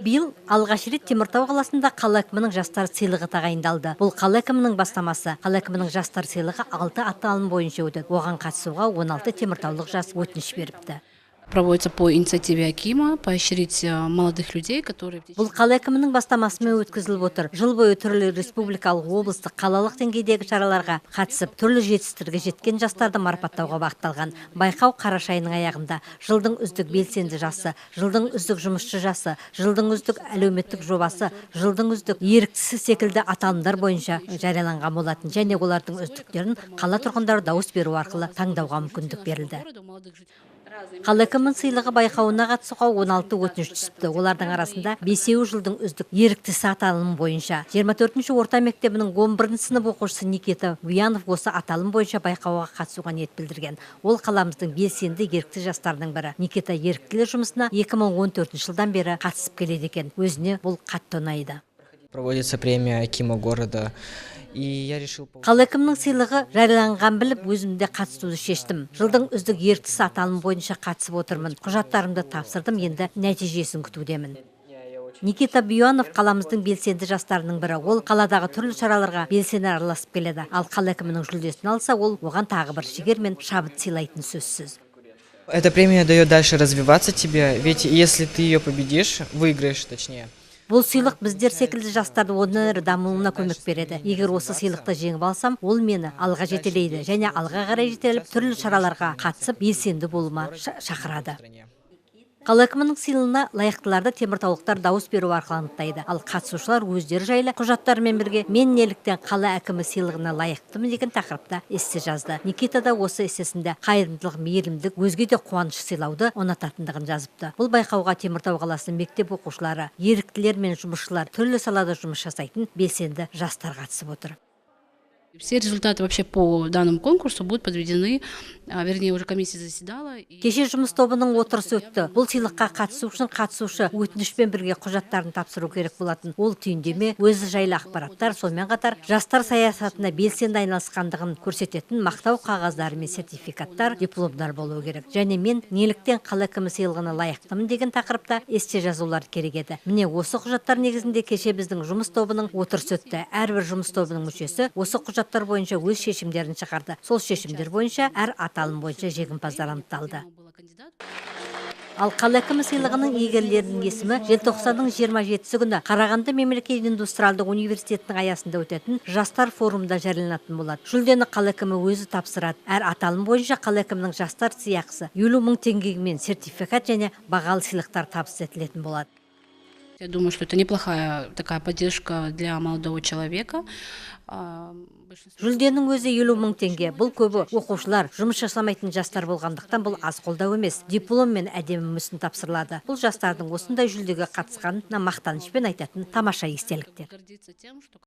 Биыл алғаш рет Теміртау қаласында қала әкімінің жастар сыйлығы тағайындалды. Бұл қала әкімінің бастамасы. Қала әкімінің жастар сыйлығы 6 аталым бойынша өтеді. Оған қатысуға 16 теміртаулық жас өтініш беріпті. Проводится по инициативе Акима, поощрить молодых людей, которые... Бұл қала әкімінің бастамасымен өткізіліп отыр. Жыл бойы түрлі республикалық, облыстық, қалалық деңгейдегі шараларға қатысып, түрлі жетістіктерге жеткен жастарды марапаттауға бағытталған. Байқау қараша айының аяғында жылдың үздік белсенді жасы, жылдың үздік жұмысшы жасы, жылдың үздік әлеуметтік жобасы, жылдың үздік еріктісі секілді аталымдар бойынша жарияланған болатын, және олардың үздіктерін қала тұрғындары дауыс беру арқылы таңдауға мүмкіндік берілді. Қала әкімінің сыйлығы байқауына қатысуға 16 өтініш түсіпті. Олардың арасында 5-еуі жылдың үздік еріктісі аталымы бойынша. 24-ші орта мектебінің 11-ші сынып оқушысы Никита Буянов осы аталым бойынша байқауға қатысуға ниет білдірген. Ол қаламыздың белсенді ерікті жастарының бірі. Никита еріктілер жұмысына 2014 жылдан бері қатысып келеді екен. Өзіне бұл қатты ұнайды. Проводится премия Акима города. Қала әкімінің сыйлығы жарияланған біліп, өзімде қатысуды шештім. Жылдың үздік еріктісі аталым бойынша қатысып отырмын. Құжаттарымды тапсырдым, енді нәтижесін күтудемін. Никита Буянов қаламыздың белсенді жастарының бірі. Ол қаладағы түрлі шараларға белсене араласып келеді. Ал қала әкімінің жүлдесін алса, ол оған тағы бір жігер мен шабыт сыйлайтын сөзсіз. Эта премия дает дальше развиваться тебе, ведь если ты ее победишь, выиграешь точнее. Бұл сыйлық біздер секілді жастарды одан әрі дамуына көмек береді. Егер осы сыйлықты жеңіп алсам, ол мені алға жетелейді, және алға қарай жетеліп түрлі шараларға қатысып белсенді болуыма шақырады. Қала әкімінің сыйлығына лайықтыларды теміртаулықтар дауыс беру арқылы анықтайды. Ал қатысушылар өздері жайлы құжаттармен бірге мен неліктен қала әкімі сыйлығына лайықтымын деген тақырыпта эссе жазды. Никита да осы эссесінде қайырымдылық, мейірімділік, өзге де қуаныш сыйлауды ұнататындығын жазыпты. Бұл байқауға Теміртау қаласының мектеп оқушылары, еріктілер мен жұмысшылар, түрлі салада жұмыс жасайтын белсенді жастар қатысып отыр. Все результаты вообще по данному конкурсу будут подведены, вернее, уже комиссия заседала. Кеше жұмыс тобының отырысы өтті. Бұл сыйлыққа қатысушы өтінішпен бірге құжаттарын тапсыру керек болатын. Ол түйіндеме, өзі жайлы ақпараттар, сонымен қатар жастар саясатына белсенді айналысқандығын көрсететін мақтау қағаздары мен сертификаттар, дипломдар болуы керек. Және мен неліктен қала әкімі сыйлығына лайықтымын деген тақырыпта эссе жазулар керек еді. Міне осы құжаттар негізінде кеше біздің жұмыс тобының отырысы өтті. Әрбір жұмыс тобының мүшесі осы құжаттар бойынша өз шешімдерін шығарды. Сол шешімдер бойынша әр аталым бойынша жеңімпаздар анықталды. Ал қала әкімі сыйлығының иегерлерінің есімі желтоқсанның 27-сі күні Қарағанды мемлекеттік индустриалдық университетінің аясында өтетін жастар форумында жарияланатын болады. Жүлдені қала әкімі өзі тапсырады. Әр аталым бойынша қала әкімінің жастар сыйақысы 50 мың теңгемен сертификат және бағалы сыйлықтар табыс етілетін болады. Я думаю, что это неплохая такая поддержка для молодого человека. Жүлденің өзі 50 мың теңге. Бұл көбі оқушылар, жұмыс жасамайтын жастар болғандықтан бұл аз қолдау емес. Диплом мен әдемі мүсін тапсырылады. Бұл жастардың осындай жүлдеге қатысқанына мақтанышпен айтатын тамаша естеліктер.